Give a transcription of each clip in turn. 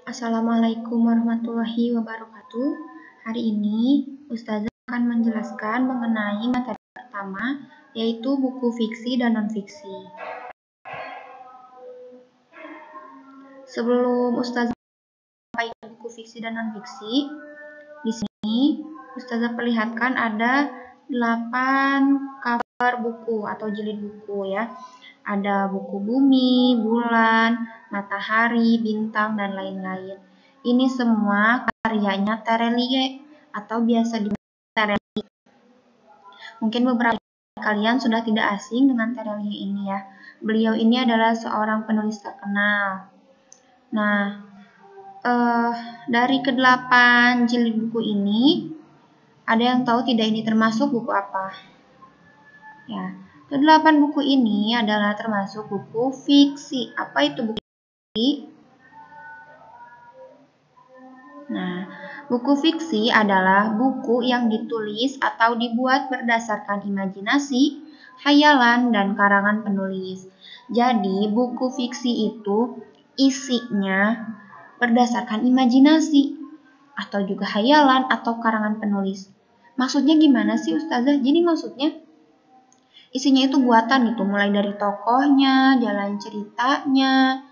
Assalamualaikum warahmatullahi wabarakatuh. Hari ini Ustazah akan menjelaskan mengenai materi pertama, yaitu buku fiksi dan non-fiksi. Sebelum Ustazah sampaikan buku fiksi dan non-fiksi, di sini Ustazah perlihatkan ada 8 cover buku atau jilid buku ya. Ada buku bumi, bulan, matahari, bintang, dan lain-lain. Ini semua karyanya Terelie atau biasa dipanggil Terelie. Mungkin beberapa kalian sudah tidak asing dengan Terelie ini ya. Beliau ini adalah seorang penulis terkenal. Nah, dari ke-8 jilid buku ini, ada yang tahu tidak ini termasuk buku apa? Ya, ke-8 buku ini adalah termasuk buku fiksi. Apa itu buku fiksi? Nah, buku fiksi adalah buku yang ditulis atau dibuat berdasarkan imajinasi, khayalan, dan karangan penulis. Jadi, buku fiksi itu isinya berdasarkan imajinasi, atau juga khayalan atau karangan penulis. Maksudnya gimana sih Ustazah? Jadi maksudnya isinya itu buatan gitu, mulai dari tokohnya, jalan ceritanya,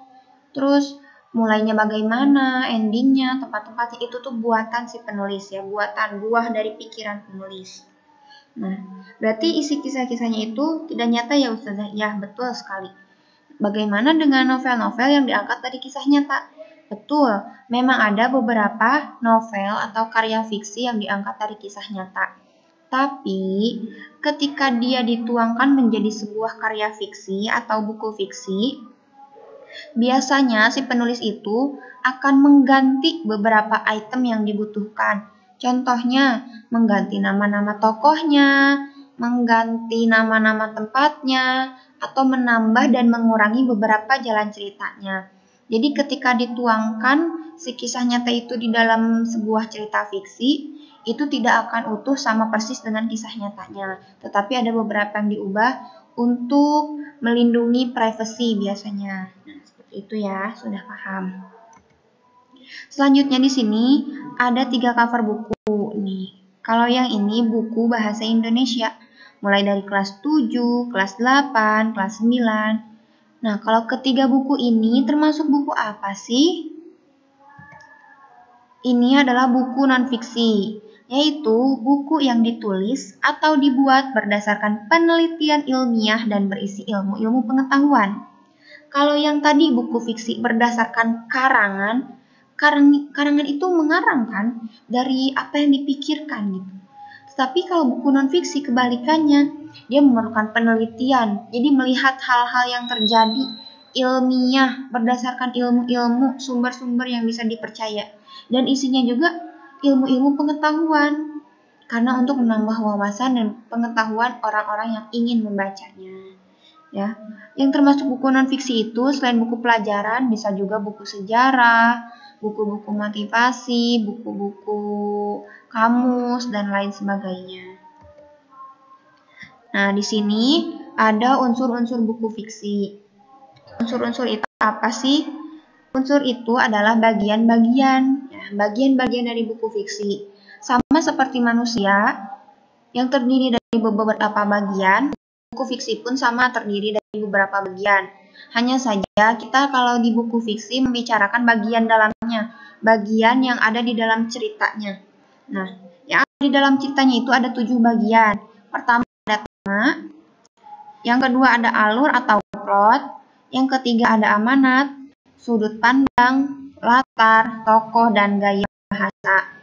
terus mulainya bagaimana, endingnya, tempat-tempatnya, itu tuh buatan si penulis ya, buatan buah dari pikiran penulis. Nah, berarti isi kisah-kisahnya itu tidak nyata ya Ustazah? Ya, betul sekali. Bagaimana dengan novel-novel yang diangkat dari kisah nyata? Betul, memang ada beberapa novel atau karya fiksi yang diangkat dari kisah nyata. Tapi, ketika dia dituangkan menjadi sebuah karya fiksi atau buku fiksi, biasanya si penulis itu akan mengganti beberapa item yang dibutuhkan. Contohnya, mengganti nama-nama tokohnya, mengganti nama-nama tempatnya, atau menambah dan mengurangi beberapa jalan ceritanya. Jadi ketika dituangkan si kisah nyata itu di dalam sebuah cerita fiksi, itu tidak akan utuh sama persis dengan kisah nyatanya. Tetapi ada beberapa yang diubah untuk melindungi privasi biasanya. Nah, seperti itu ya, sudah paham. Selanjutnya di sini ada 3 cover buku nih. Kalau yang ini buku bahasa Indonesia, mulai dari kelas 7, kelas 8, kelas 9. Nah, kalau ketiga buku ini termasuk buku apa sih? Ini adalah buku non-fiksi, yaitu buku yang ditulis atau dibuat berdasarkan penelitian ilmiah dan berisi ilmu-ilmu pengetahuan. Kalau yang tadi buku fiksi berdasarkan karangan itu mengarang kan dari apa yang dipikirkan gitu. Tapi kalau buku non-fiksi kebalikannya, dia memerlukan penelitian. Jadi melihat hal-hal yang terjadi ilmiah berdasarkan ilmu-ilmu sumber-sumber yang bisa dipercaya. Dan isinya juga ilmu-ilmu pengetahuan. Karena untuk menambah wawasan dan pengetahuan orang-orang yang ingin membacanya. Ya, yang termasuk buku non-fiksi itu selain buku pelajaran bisa juga buku sejarah, buku-buku motivasi, buku-buku kamus, dan lain sebagainya. Nah, di sini ada unsur-unsur buku fiksi. Unsur-unsur itu apa sih? Unsur itu adalah bagian-bagian, ya, bagian-bagian dari buku fiksi. Sama seperti manusia yang terdiri dari beberapa bagian, buku fiksi pun sama terdiri dari beberapa bagian. Hanya saja kita kalau di buku fiksi membicarakan bagian dalamnya, bagian yang ada di dalam ceritanya. Nah, yang ada di dalam ceritanya itu ada 7 bagian. Pertama ada tema, yang kedua ada alur atau plot, yang ketiga ada amanat, sudut pandang, latar, tokoh, dan gaya bahasa.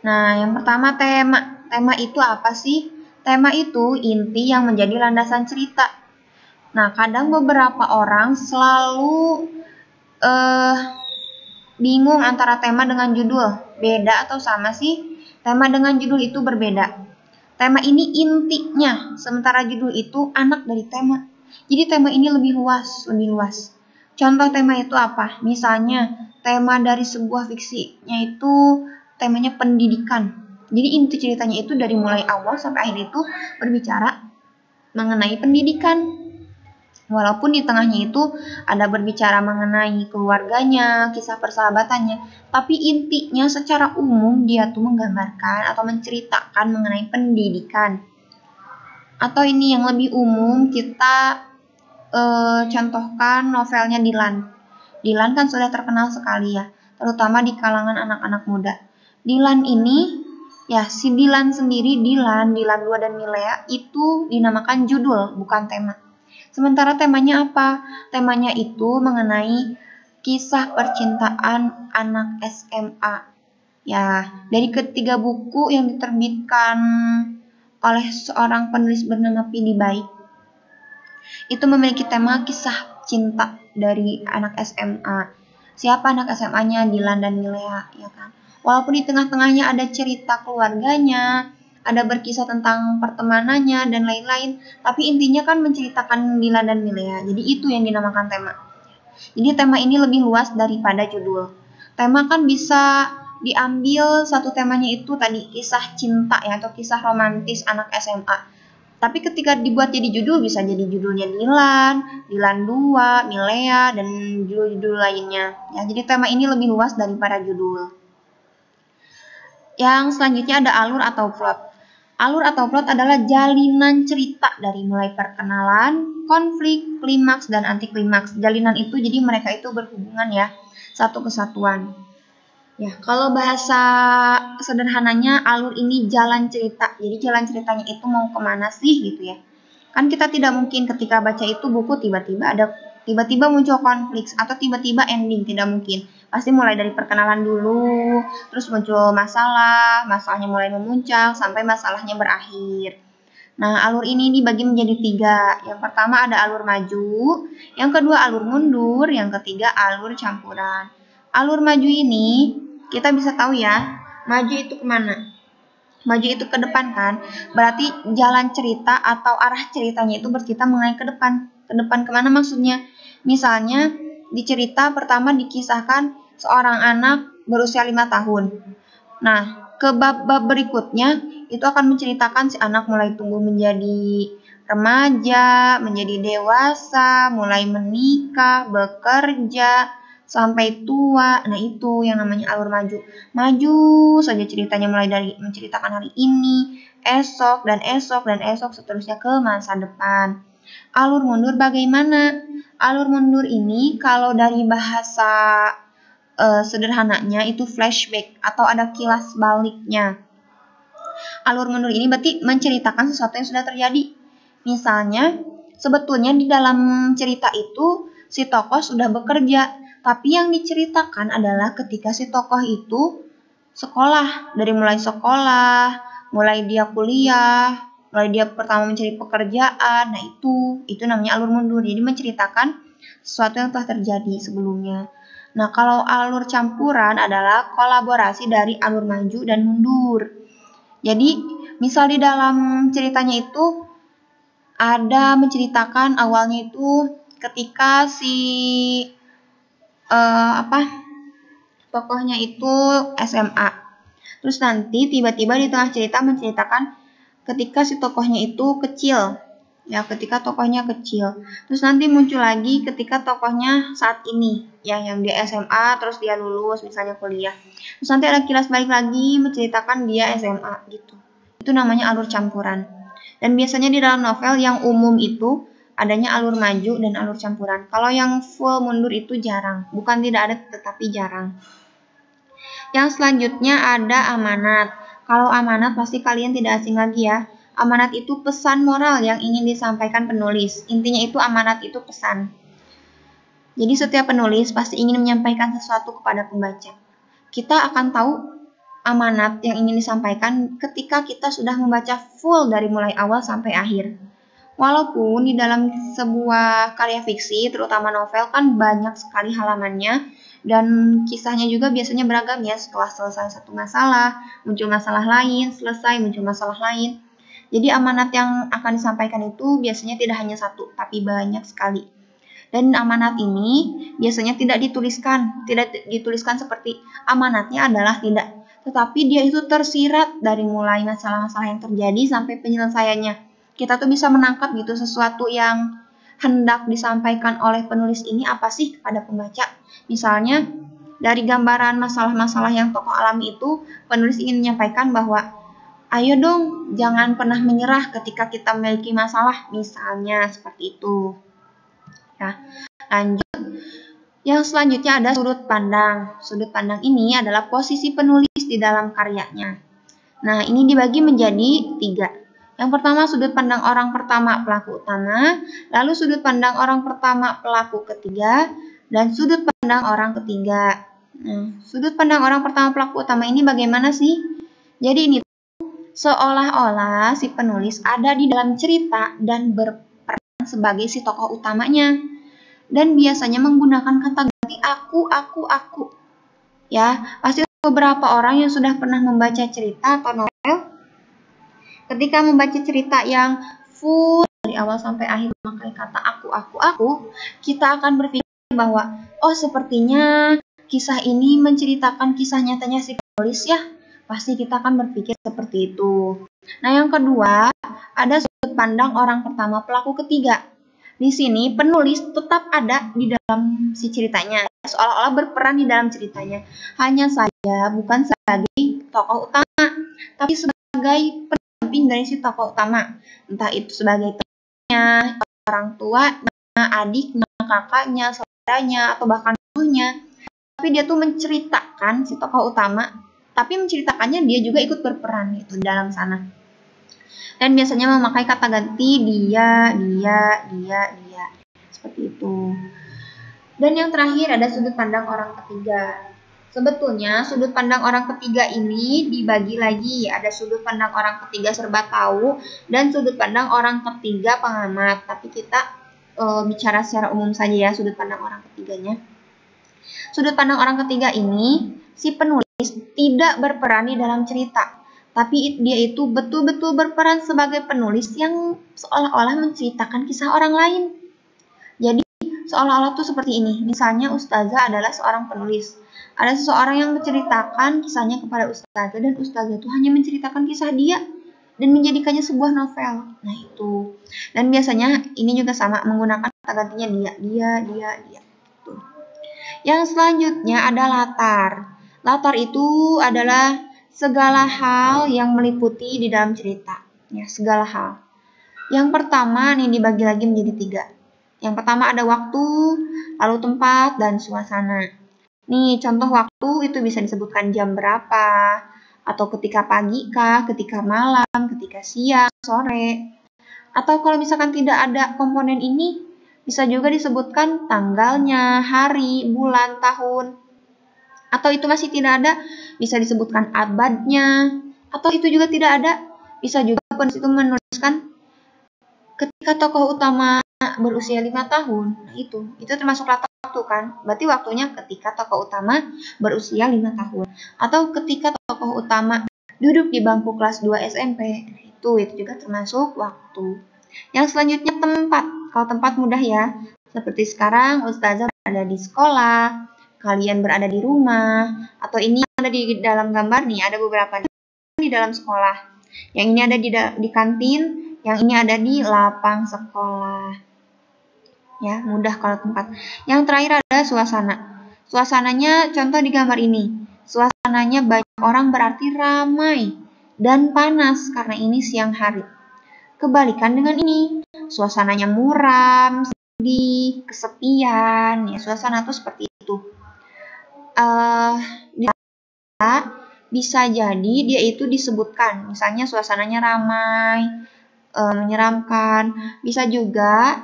Nah, yang pertama tema. Tema itu apa sih? Tema itu inti yang menjadi landasan cerita. Nah, kadang beberapa orang selalu bingung antara tema dengan judul. Beda atau sama sih? Tema dengan judul itu berbeda. Tema ini intinya, sementara judul itu anak dari tema. Jadi tema ini lebih luas, lebih luas. Contoh tema itu apa? Misalnya, tema dari sebuah fiksinya itu temanya pendidikan. Jadi inti ceritanya itu dari mulai awal sampai akhir itu berbicara mengenai pendidikan. Walaupun di tengahnya itu ada berbicara mengenai keluarganya, kisah persahabatannya, tapi intinya secara umum dia tuh menggambarkan atau menceritakan mengenai pendidikan. Atau ini yang lebih umum kita contohkan novelnya Dilan. Dilan kan sudah terkenal sekali ya, terutama di kalangan anak-anak muda. Dilan ini, ya si Dilan sendiri, Dilan 2 dan Milea itu dinamakan judul, bukan tema. Sementara temanya apa? Temanya itu mengenai kisah percintaan anak SMA. Ya, dari ketiga buku yang diterbitkan oleh seorang penulis bernama Pidi Baik, itu memiliki tema kisah cinta dari anak SMA. Siapa anak SMA-nya? Dilan dan Milea, ya kan? Walaupun di tengah-tengahnya ada cerita keluarganya, ada berkisah tentang pertemanannya dan lain-lain, tapi intinya kan menceritakan Dilan dan Milea. Jadi itu yang dinamakan tema. Jadi tema ini lebih luas daripada judul. Tema kan bisa diambil satu temanya itu tadi kisah cinta ya atau kisah romantis anak SMA. Tapi ketika dibuat jadi judul bisa jadi judulnya Dilan, Dilan 2, Milea, dan judul-judul lainnya. Ya, jadi tema ini lebih luas daripada judul. Yang selanjutnya ada alur atau plot. Alur atau plot adalah jalinan cerita dari mulai perkenalan, konflik, klimaks, dan anti klimaks. Jalinan itu jadi mereka itu berhubungan ya, satu kesatuan. Ya, kalau bahasa sederhananya alur ini jalan cerita. Jadi jalan ceritanya itu mau kemana sih gitu ya. Kan kita tidak mungkin ketika baca itu buku tiba-tiba muncul konflik atau tiba-tiba ending, tidak mungkin. Pasti mulai dari perkenalan dulu, terus muncul masalah, masalahnya mulai memuncak sampai masalahnya berakhir. Nah, alur ini dibagi menjadi 3. Yang pertama ada alur maju, yang kedua alur mundur, yang ketiga alur campuran. Alur maju ini kita bisa tahu ya, maju itu kemana? Maju itu ke depan kan, berarti jalan cerita atau arah ceritanya itu bercerita mengenai ke depan. Ke depan kemana maksudnya? Misalnya di cerita pertama dikisahkan seorang anak berusia 5 tahun. Nah, ke bab-bab berikutnya itu akan menceritakan si anak mulai tumbuh menjadi remaja, menjadi dewasa, mulai menikah, bekerja, sampai tua. Nah, itu yang namanya alur maju. Maju saja ceritanya mulai dari menceritakan hari ini, esok, dan esok, dan esok, seterusnya ke masa depan. Alur mundur bagaimana? Alur mundur ini kalau dari bahasa sederhananya itu flashback atau ada kilas baliknya. Alur mundur ini berarti menceritakan sesuatu yang sudah terjadi. Misalnya, sebetulnya di dalam cerita itu si tokoh sudah bekerja, tapi yang diceritakan adalah ketika si tokoh itu sekolah, dari mulai sekolah, mulai dia kuliah, mulai dia pertama mencari pekerjaan. Nah, itu namanya alur mundur. Jadi menceritakan sesuatu yang telah terjadi sebelumnya. Nah, kalau alur campuran adalah kolaborasi dari alur maju dan mundur. Jadi, misal di dalam ceritanya itu ada menceritakan awalnya itu ketika si tokohnya itu SMA. Terus nanti tiba-tiba di tengah cerita menceritakan ketika si tokohnya itu kecil. Ya, ketika tokohnya kecil. Terus nanti muncul lagi ketika tokohnya saat ini, ya, yang dia SMA, terus dia lulus, misalnya kuliah. Terus nanti ada kilas balik lagi menceritakan dia SMA, gitu. Itu namanya alur campuran. Dan biasanya di dalam novel yang umum itu adanya alur maju dan alur campuran. Kalau yang full mundur itu jarang. Bukan tidak ada, tetapi jarang. Yang selanjutnya ada amanat. Kalau amanat pasti kalian tidak asing lagi ya. Amanat itu pesan moral yang ingin disampaikan penulis. Intinya itu amanat itu pesan. Jadi setiap penulis pasti ingin menyampaikan sesuatu kepada pembaca. Kita akan tahu amanat yang ingin disampaikan ketika kita sudah membaca full dari mulai awal sampai akhir. Walaupun di dalam sebuah karya fiksi, terutama novel, kan banyak sekali halamannya, dan kisahnya juga biasanya beragam ya. Setelah selesai satu masalah, muncul masalah lain, selesai muncul masalah lain. Jadi amanat yang akan disampaikan itu biasanya tidak hanya satu, tapi banyak sekali. Dan amanat ini biasanya tidak dituliskan seperti amanatnya adalah tidak. Tetapi dia itu tersirat dari mulai masalah-masalah yang terjadi sampai penyelesaiannya. Kita tuh bisa menangkap gitu sesuatu yang hendak disampaikan oleh penulis ini apa sih kepada pembaca. Misalnya, dari gambaran masalah-masalah yang tokoh alami itu, penulis ingin menyampaikan bahwa ayo dong, jangan pernah menyerah ketika kita memiliki masalah, misalnya seperti itu. Ya, lanjut. Yang selanjutnya ada sudut pandang. Sudut pandang ini adalah posisi penulis di dalam karyanya. Nah, ini dibagi menjadi 3. Yang pertama, sudut pandang orang pertama pelaku utama, lalu sudut pandang orang pertama pelaku ketiga, dan sudut pandang orang ketiga. Nah, sudut pandang orang pertama pelaku utama ini bagaimana sih? Jadi ini seolah-olah si penulis ada di dalam cerita dan berperan sebagai si tokoh utamanya. Dan biasanya menggunakan kata ganti aku. Ya, pasti beberapa orang yang sudah pernah membaca cerita atau novel, ketika membaca cerita yang full dari awal sampai akhir memakai kata aku, kita akan berpikir bahwa oh sepertinya kisah ini menceritakan kisah nyatanya si penulis ya. Pasti kita akan berpikir seperti itu. Nah, yang kedua, ada sudut pandang orang pertama pelaku ketiga. Di sini penulis tetap ada di dalam si ceritanya, seolah-olah berperan di dalam ceritanya. Hanya saja bukan sebagai tokoh utama, tapi sebagai pendamping dari si tokoh utama. Entah itu sebagai temannya, orang tuanya, adiknya, kakaknya, saudaranya, atau bahkan ibunya. Tapi dia tuh menceritakan si tokoh utama, tapi menceritakannya dia juga ikut berperan gitu dalam sana. Dan biasanya memakai kata ganti dia, seperti itu. Dan yang terakhir ada sudut pandang orang ketiga. Sebetulnya sudut pandang orang ketiga ini dibagi lagi. Ada sudut pandang orang ketiga serba tahu dan sudut pandang orang ketiga pengamat. Tapi kita bicara secara umum saja ya sudut pandang orang ketiganya. Sudut pandang orang ketiga ini, si penulis tidak berperan di dalam cerita. Tapi dia itu betul-betul berperan sebagai penulis yang seolah-olah menceritakan kisah orang lain. Jadi seolah-olah tuh seperti ini. Misalnya ustazah adalah seorang penulis. Ada seseorang yang menceritakan kisahnya kepada ustazah dan ustazah itu hanya menceritakan kisah dia dan menjadikannya sebuah novel. Nah itu. Dan biasanya ini juga sama menggunakan kata gantinya dia. Gitu. Yang selanjutnya ada latar. Latar itu adalah segala hal yang meliputi di dalam cerita. Ya, segala hal. Yang pertama nih dibagi lagi menjadi 3. Yang pertama ada waktu, lalu tempat, dan suasana. Nih, contoh waktu itu bisa disebutkan jam berapa, atau ketika pagi kah, ketika malam, ketika siang, sore. Atau kalau misalkan tidak ada komponen ini, bisa juga disebutkan tanggalnya, hari, bulan, tahun. Atau itu masih tidak ada, bisa disebutkan abadnya. Atau itu juga tidak ada, bisa juga penulis itu menuliskan ketika tokoh utama berusia 5 tahun. Nah itu termasuk latar waktu kan. Berarti waktunya ketika tokoh utama berusia 5 tahun. Atau ketika tokoh utama duduk di bangku kelas 2 SMP. Nah, itu juga termasuk waktu. Yang selanjutnya tempat. Kalau tempat mudah ya. Seperti sekarang ustazah berada di sekolah, kalian berada di rumah, atau ini yang ada di dalam gambar nih, ada beberapa di dalam sekolah. Yang ini ada di kantin, yang ini ada di lapang sekolah. Ya, mudah kalau tempat. Yang terakhir ada suasana. Suasananya contoh di gambar ini. Suasananya banyak orang berarti ramai dan panas karena ini siang hari. Kebalikan dengan ini, suasananya muram, sedih, kesepian. Ya, suasana itu seperti itu. Bisa jadi dia itu disebutkan, misalnya suasananya ramai, menyeramkan. Bisa juga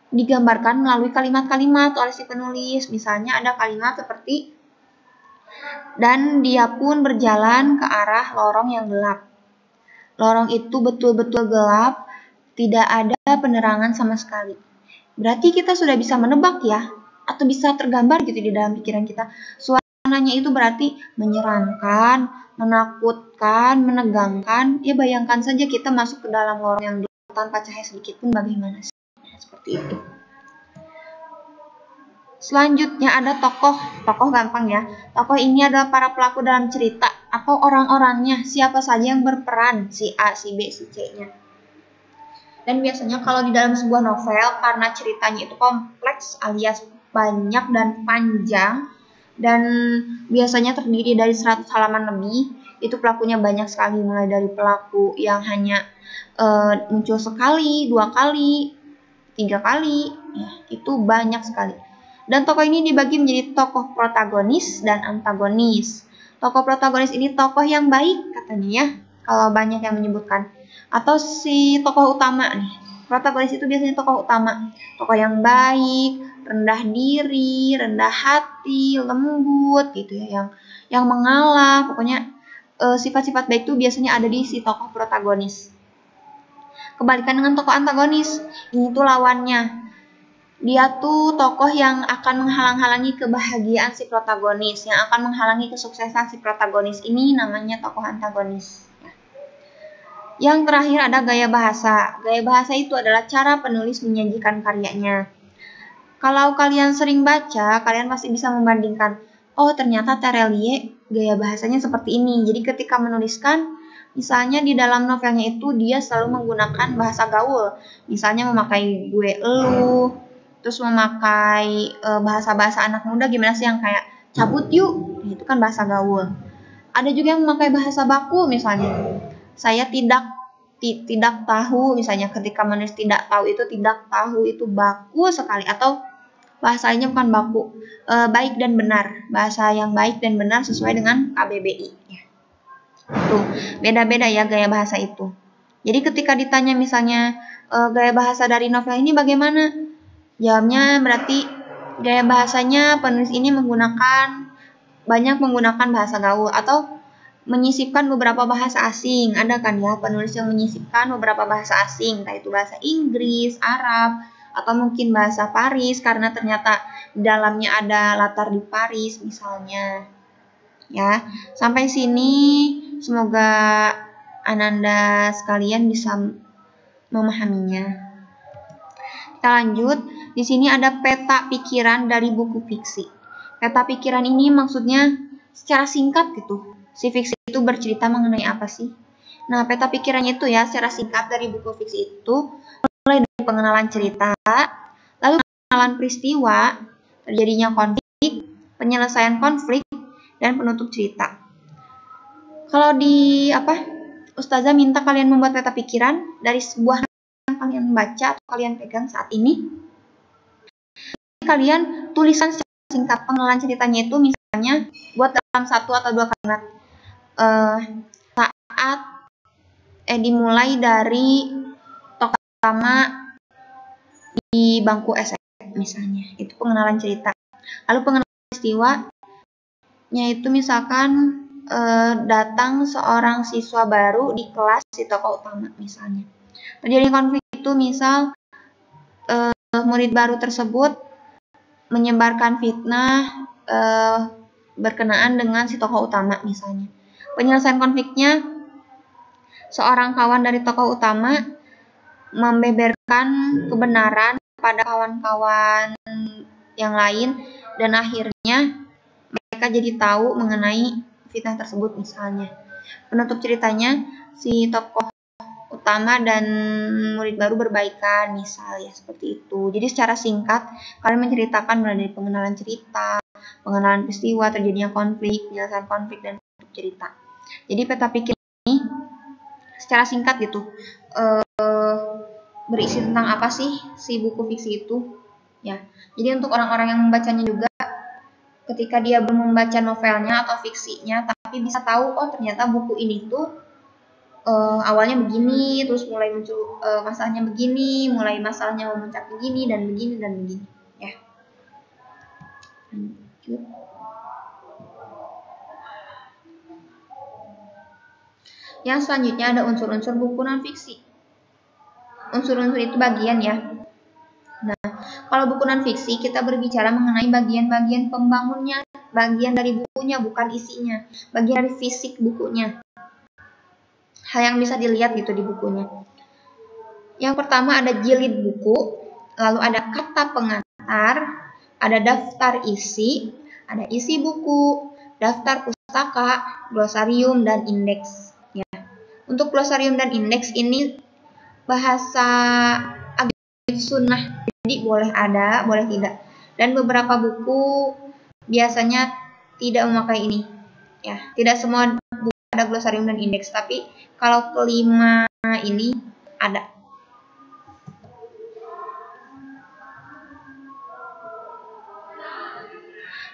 digambarkan melalui kalimat-kalimat oleh si penulis. Misalnya ada kalimat seperti dan dia pun berjalan ke arah lorong yang gelap. Lorong itu betul-betul gelap, tidak ada penerangan sama sekali. Berarti kita sudah bisa menebak ya, atau bisa tergambar gitu di dalam pikiran kita. Suasananya itu berarti menyeramkan, menakutkan, menegangkan. Ya bayangkan saja kita masuk ke dalam lorong yang gelap tanpa cahaya sedikit pun bagaimana sih? Seperti itu. Selanjutnya ada tokoh gampang ya. Tokoh ini adalah para pelaku dalam cerita atau orang-orangnya, siapa saja yang berperan, si A, si B, si C-nya. Dan biasanya kalau di dalam sebuah novel, karena ceritanya itu kompleks alias banyak dan panjang, dan biasanya terdiri dari 100 halaman lebih, itu pelakunya banyak sekali, mulai dari pelaku yang hanya muncul sekali, 2 kali, 3 kali, ya, itu banyak sekali. Dan tokoh ini dibagi menjadi tokoh protagonis dan antagonis. Tokoh protagonis ini tokoh yang baik katanya ya, kalau banyak yang menyebutkan. Atau si tokoh utama nih. Protagonis itu biasanya tokoh utama. Tokoh yang baik, rendah diri, rendah hati, lembut gitu ya, yang mengalah. Pokoknya sifat-sifat baik itu biasanya ada di si tokoh protagonis. Kebalikan dengan tokoh antagonis, ini tuh lawannya. Dia tuh tokoh yang akan menghalang-halangi kebahagiaan si protagonis, yang akan menghalangi kesuksesan si protagonis. Ini namanya tokoh antagonis. Yang terakhir ada gaya bahasa. Gaya bahasa itu adalah cara penulis menyajikan karyanya. Kalau kalian sering baca, kalian pasti bisa membandingkan, oh ternyata Terelie gaya bahasanya seperti ini. Jadi ketika menuliskan, misalnya di dalam novelnya itu dia selalu menggunakan bahasa gaul. Misalnya memakai gue, elu, terus memakai bahasa-bahasa anak muda gimana sih yang kayak cabut yuk, itu kan bahasa gaul. Ada juga yang memakai bahasa baku misalnya. Saya tidak tahu, misalnya ketika menulis tidak tahu itu baku sekali, atau bahasanya bukan baku, baik dan benar, bahasa yang baik dan benar sesuai dengan KBBI. Tuh, beda-beda ya gaya bahasa itu. Jadi ketika ditanya misalnya gaya bahasa dari novel ini bagaimana? Jawabnya berarti gaya bahasanya penulis ini banyak menggunakan bahasa gaul atau menyisipkan beberapa bahasa asing. Ada kan ya penulis yang menyisipkan beberapa bahasa asing, entah itu bahasa Inggris, Arab, atau mungkin bahasa Paris karena ternyata di dalamnya ada latar di Paris misalnya. Ya, sampai sini semoga Ananda sekalian bisa memahaminya. Kita lanjut. Di sini ada peta pikiran dari buku fiksi. Peta pikiran ini maksudnya secara singkat gitu. Si fiksi itu bercerita mengenai apa sih? Nah, peta pikirannya itu ya secara singkat dari buku fiksi itu mulai dari pengenalan cerita, lalu pengenalan peristiwa, terjadinya konflik, penyelesaian konflik, dan penutup cerita. Kalau Ustazah minta kalian membuat peta pikiran dari sebuah yang kalian baca atau kalian pegang saat ini. Kalian tulisan secara singkat pengenalan ceritanya itu misalnya buat dalam 1 atau 2 kalimat. Saat dimulai dari tokoh utama di bangku SMP misalnya, itu pengenalan cerita. Lalu pengenalan peristiwanya itu misalkan datang seorang siswa baru di kelas si tokoh utama misalnya. Terjadi konflik itu misal murid baru tersebut menyebarkan fitnah berkenaan dengan si tokoh utama misalnya. Penyelesaian konfliknya, seorang kawan dari tokoh utama membeberkan kebenaran pada kawan-kawan yang lain dan akhirnya mereka jadi tahu mengenai fitnah tersebut misalnya. Penutup ceritanya si tokoh utama dan murid baru berbaikan misal ya, seperti itu. Jadi secara singkat kalian menceritakan mulai dari pengenalan cerita, pengenalan peristiwa, terjadinya konflik, penyelesaian konflik, dan penutup cerita. Jadi peta pikir ini secara singkat gitu berisi tentang apa sih si buku fiksi itu ya. Jadi untuk orang-orang yang membacanya juga, ketika dia belum membaca novelnya atau fiksinya tapi bisa tahu oh ternyata buku ini tuh awalnya begini, terus mulai muncul masalahnya begini, mulai masalahnya memuncak begini dan begini dan begini ya. Lanjut. Yang selanjutnya ada unsur-unsur buku non-fiksi. Unsur-unsur itu bagian ya. Nah, kalau buku non-fiksi kita berbicara mengenai bagian-bagian pembangunnya, bagian dari bukunya bukan isinya, bagian dari fisik bukunya. Hal yang bisa dilihat gitu di bukunya. Yang pertama ada jilid buku, lalu ada kata pengantar, ada daftar isi, ada isi buku, daftar pustaka, glosarium, dan indeks. Ya. Untuk glosarium dan indeks ini bahasa agama sunnah, jadi boleh ada, boleh tidak. Dan beberapa buku biasanya tidak memakai ini, ya. Tidak semua buku ada glosarium dan indeks, tapi kalau kelima ini ada.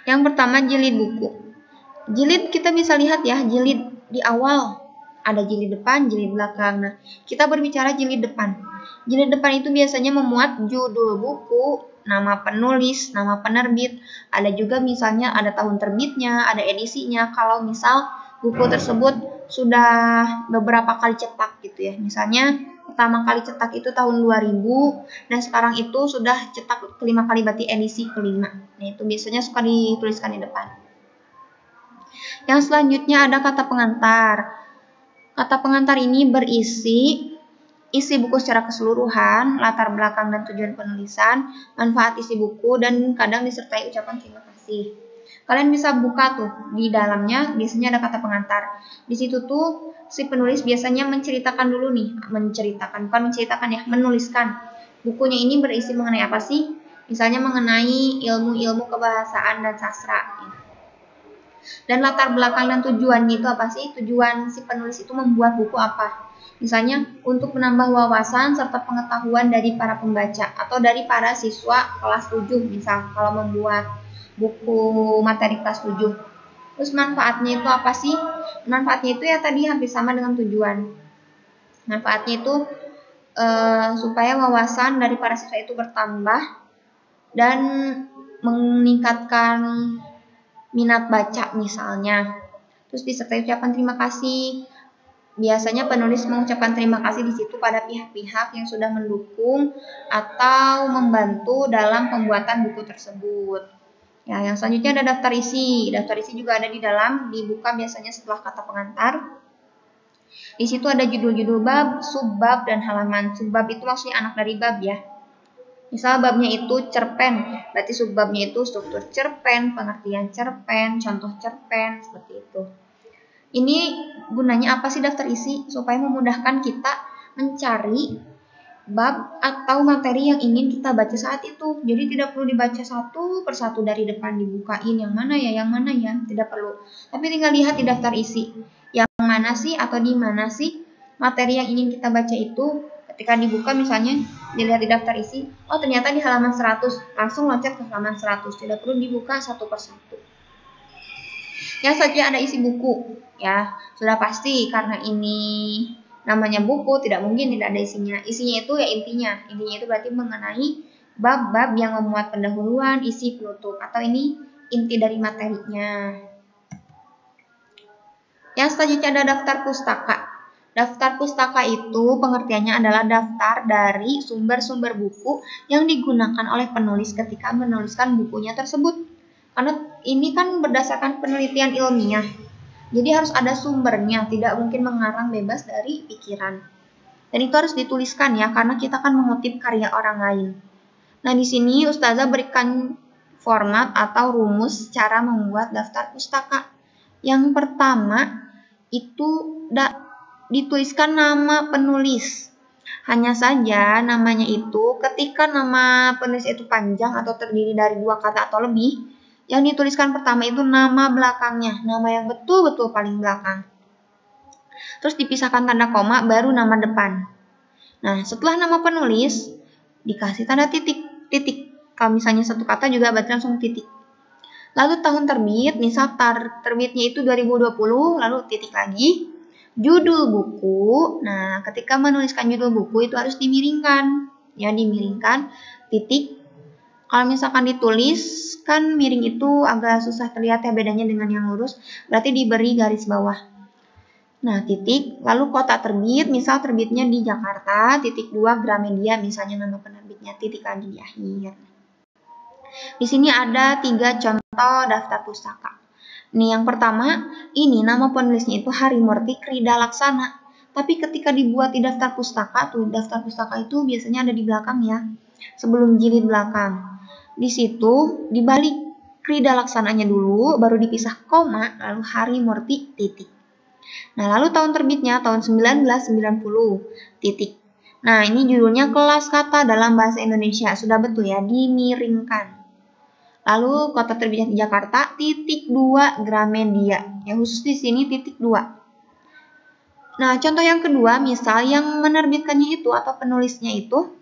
Yang pertama, jilid buku. Jilid kita bisa lihat ya, jilid di awal ada jilid depan, jilid belakang. Nah, kita berbicara jilid depan. Jilid depan itu biasanya memuat judul buku, nama penulis, nama penerbit. Ada juga misalnya ada tahun terbitnya, ada edisinya. Kalau misal buku tersebut sudah beberapa kali cetak gitu ya. Misalnya pertama kali cetak itu tahun 2000, dan sekarang itu sudah cetak kelima kali, berarti edisi kelima. Nah, itu biasanya suka dituliskan di depan. Yang selanjutnya ada kata pengantar. Kata pengantar ini berisi isi buku secara keseluruhan, latar belakang dan tujuan penulisan, manfaat isi buku, dan kadang disertai ucapan terima kasih. Kalian bisa buka tuh, di dalamnya biasanya ada kata pengantar. Di situ tuh si penulis biasanya menceritakan dulu nih, menuliskan. Bukunya ini berisi mengenai apa sih? Misalnya mengenai ilmu-ilmu kebahasaan dan sastra. Dan latar belakang dan tujuannya itu apa sih? Tujuan si penulis itu membuat buku apa? Misalnya untuk menambah wawasan serta pengetahuan dari para pembaca atau dari para siswa kelas 7 misal kalau membuat buku materi kelas 7. Terus manfaatnya itu apa sih? Manfaatnya itu ya tadi hampir sama dengan tujuan. Manfaatnya itu supaya wawasan dari para siswa itu bertambah dan meningkatkan minat baca misalnya. Terus disertai ucapan terima kasih. Biasanya penulis mengucapkan terima kasih di situ pada pihak-pihak yang sudah mendukung atau membantu dalam pembuatan buku tersebut. Ya, yang selanjutnya ada daftar isi. Daftar isi juga ada di dalam, dibuka biasanya setelah kata pengantar. Di situ ada judul-judul bab, subbab, dan halaman. Subbab itu maksudnya anak dari bab ya. Misal babnya itu cerpen, berarti subbabnya itu struktur cerpen, pengertian cerpen, contoh cerpen, seperti itu. Ini gunanya apa sih daftar isi? Supaya memudahkan kita mencari bab atau materi yang ingin kita baca saat itu. Jadi tidak perlu dibaca satu persatu dari depan, dibukain yang mana ya, tidak perlu. Tapi tinggal lihat di daftar isi, yang mana sih atau di mana sih materi yang ingin kita baca itu. Ketika dibuka misalnya, dilihat di daftar isi, oh ternyata di halaman 100, langsung loncat ke halaman 100, tidak perlu dibuka satu persatu. Yang saja ada isi buku, ya sudah pasti karena ini namanya buku, tidak mungkin tidak ada isinya. Isinya itu ya intinya itu berarti mengenai bab-bab yang memuat pendahuluan, isi, penutup, atau ini inti dari materinya. Yang selanjutnya ada daftar pustaka. Daftar pustaka itu pengertiannya adalah daftar dari sumber-sumber buku yang digunakan oleh penulis ketika menuliskan bukunya tersebut. Karena ini kan berdasarkan penelitian ilmiah, jadi harus ada sumbernya, tidak mungkin mengarang bebas dari pikiran. Dan itu harus dituliskan ya, karena kita akan mengutip karya orang lain. Nah, di sini Ustazah berikan format atau rumus cara membuat daftar pustaka. Yang pertama itu dituliskan nama penulis. Hanya saja namanya itu ketika nama penulis itu panjang atau terdiri dari 2 kata atau lebih, yang dituliskan pertama itu nama belakangnya, nama yang betul-betul paling belakang. Terus dipisahkan tanda koma, baru nama depan. Nah, setelah nama penulis dikasih tanda titik. Kalau misalnya satu kata juga berarti langsung titik. Lalu tahun terbit, misal terbitnya itu 2020, lalu titik lagi. Judul buku, nah ketika menuliskan judul buku itu harus dimiringkan, ya dimiringkan, titik. Kalau misalkan ditulis, kan miring itu agak susah terlihat ya bedanya dengan yang lurus, berarti diberi garis bawah. Nah, titik, lalu kota terbit, misal terbitnya di Jakarta, titik 2 Gramedia, misalnya nama penerbitnya, titik lagi di akhir. Di sini ada 3 contoh daftar pustaka. Nih, yang pertama, ini nama penulisnya itu Harimurti Krida Laksana. Tapi ketika dibuat di daftar pustaka, daftar pustaka itu biasanya ada di belakang ya, sebelum jilid belakang. Di situ, dibalik Krida Laksananya dulu, baru dipisah koma, lalu Harimurti titik. Nah, lalu tahun terbitnya tahun 1990, titik. Nah, ini judulnya kelas kata dalam bahasa Indonesia. Sudah betul ya, dimiringkan. Lalu kota terbitnya di Jakarta, .2 Gramedia. Ya, khusus di sini .2. Nah, contoh yang kedua, misal yang menerbitkannya itu atau penulisnya itu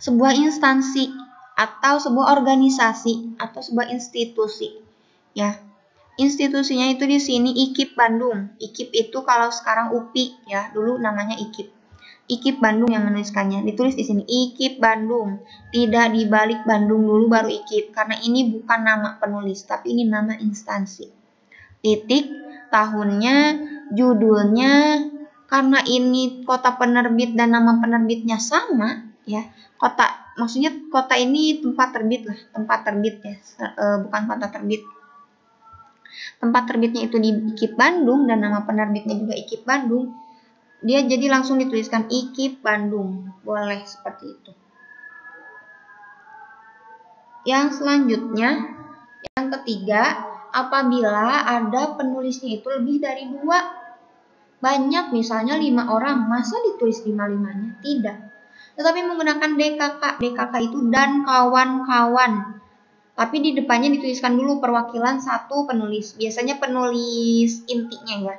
sebuah instansi atau sebuah organisasi atau sebuah institusi. Ya. Institusinya itu di sini IKIP Bandung. IKIP itu kalau sekarang UPI ya, dulu namanya IKIP. IKIP Bandung yang menuliskannya. Ditulis di sini IKIP Bandung. Tidak dibalik Bandung dulu baru IKIP karena ini bukan nama penulis tapi ini nama instansi. Titik, tahunnya, judulnya, karena ini kota penerbit dan nama penerbitnya sama ya. Maksudnya kota ini tempat terbit lah, tempat terbit ya, bukan kota terbit. Tempat terbitnya itu di IKIP Bandung dan nama penerbitnya juga IKIP Bandung, dia jadi langsung dituliskan IKIP Bandung, boleh seperti itu. Yang selanjutnya, yang ketiga, apabila ada penulisnya itu lebih dari 2, banyak misalnya 5 orang, masa ditulis 5-5-nya? Tidak. Tetapi menggunakan DKK, DKK itu dan kawan-kawan. Tapi di depannya dituliskan dulu perwakilan satu penulis. Biasanya penulis intinya ya.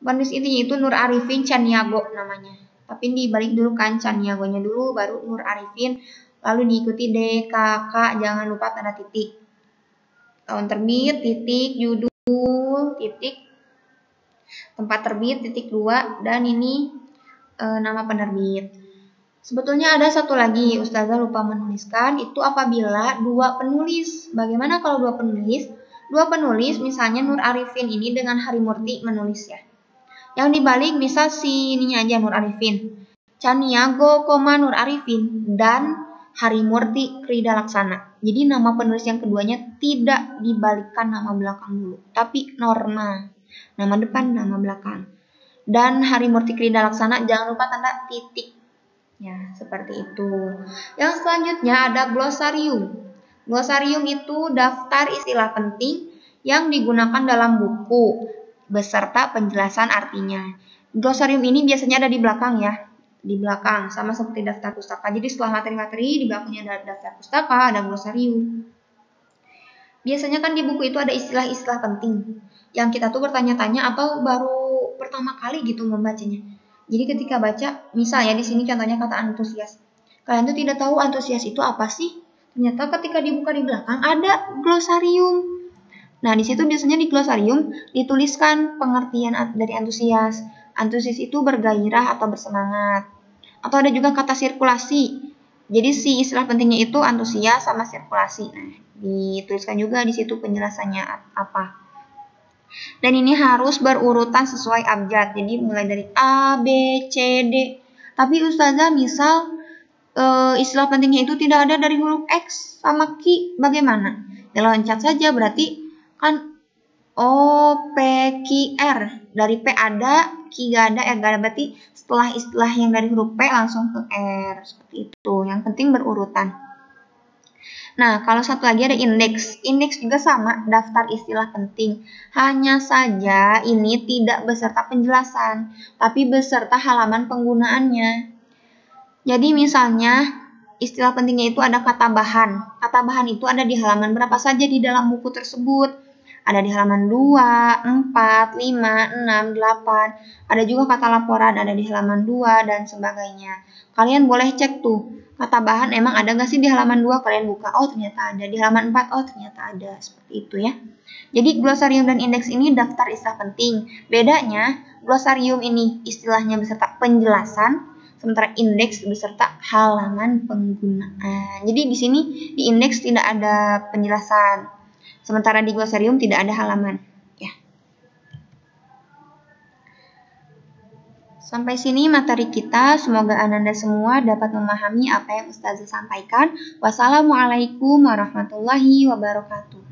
Penulis intinya itu Nur Arifin Caniago namanya. Tapi dibalik dulu kan Caniagonya dulu, baru Nur Arifin. Lalu diikuti DKK, jangan lupa tanda titik. Tahun terbit, titik, judul, titik, tempat terbit, .2, dan ini nama penerbit. Sebetulnya ada satu lagi, Ustazah lupa menuliskan, itu apabila 2 penulis. Bagaimana kalau 2 penulis? 2 penulis, misalnya Nur Arifin ini dengan Harimurti menulis ya. Yang dibalik misal si ininya aja Nur Arifin. Caniago, Nur Arifin, dan Harimurti Krida Laksana. Jadi nama penulis yang keduanya tidak dibalikkan nama belakang dulu, tapi norma. Nama depan, nama belakang. Dan Harimurti Krida Laksana, jangan lupa tanda titik. Ya, seperti itu. Yang selanjutnya ada glosarium. Glosarium itu daftar istilah penting yang digunakan dalam buku beserta penjelasan artinya. Glosarium ini biasanya ada di belakang ya. Di belakang, sama seperti daftar pustaka. Jadi setelah materi-materi, di belakangnya ada daftar pustaka, ada glosarium. Biasanya kan di buku itu ada istilah-istilah penting yang kita tuh bertanya-tanya atau baru pertama kali gitu membacanya. Jadi ketika baca, misalnya di sini contohnya kata antusias. Kalian tuh tidak tahu antusias itu apa sih? Ternyata ketika dibuka di belakang ada glosarium. Nah, di situ biasanya di glosarium dituliskan pengertian dari antusias. Antusias itu bergairah atau bersemangat. Atau ada juga kata sirkulasi. Jadi si istilah pentingnya itu antusias sama sirkulasi. Nah, dituliskan juga di situ penjelasannya apa. Dan ini harus berurutan sesuai abjad. Jadi mulai dari A, B, C, D. Tapi Ustazah misal istilah pentingnya itu tidak ada dari huruf X sama Q. Bagaimana? Ya loncat saja berarti kan O, P, Q, R. Dari P ada, Q gak ada, R gak ada. Berarti setelah istilah yang dari huruf P langsung ke R. Seperti itu. Yang penting berurutan. Nah, kalau satu lagi ada indeks. Indeks juga sama, daftar istilah penting. Hanya saja ini tidak beserta penjelasan, tapi beserta halaman penggunaannya. Jadi misalnya, istilah pentingnya itu ada kata bahan. Kata bahan itu ada di halaman berapa saja di dalam buku tersebut. Ada di halaman 2, 4, 5, 6, 8. Ada juga kata laporan, ada di halaman 2, dan sebagainya. Kalian boleh cek tuh. Kata bahan emang ada nggak sih di halaman 2? Kalian buka, oh ternyata ada. Di halaman 4, oh ternyata ada. Seperti itu ya. Jadi glosarium dan indeks ini daftar istilah penting. Bedanya, glosarium ini istilahnya beserta penjelasan, sementara indeks beserta halaman penggunaan. Jadi di sini di indeks tidak ada penjelasan, sementara di glosarium tidak ada halaman. Sampai sini materi kita, semoga Ananda semua dapat memahami apa yang Ustazah sampaikan. Wassalamualaikum warahmatullahi wabarakatuh.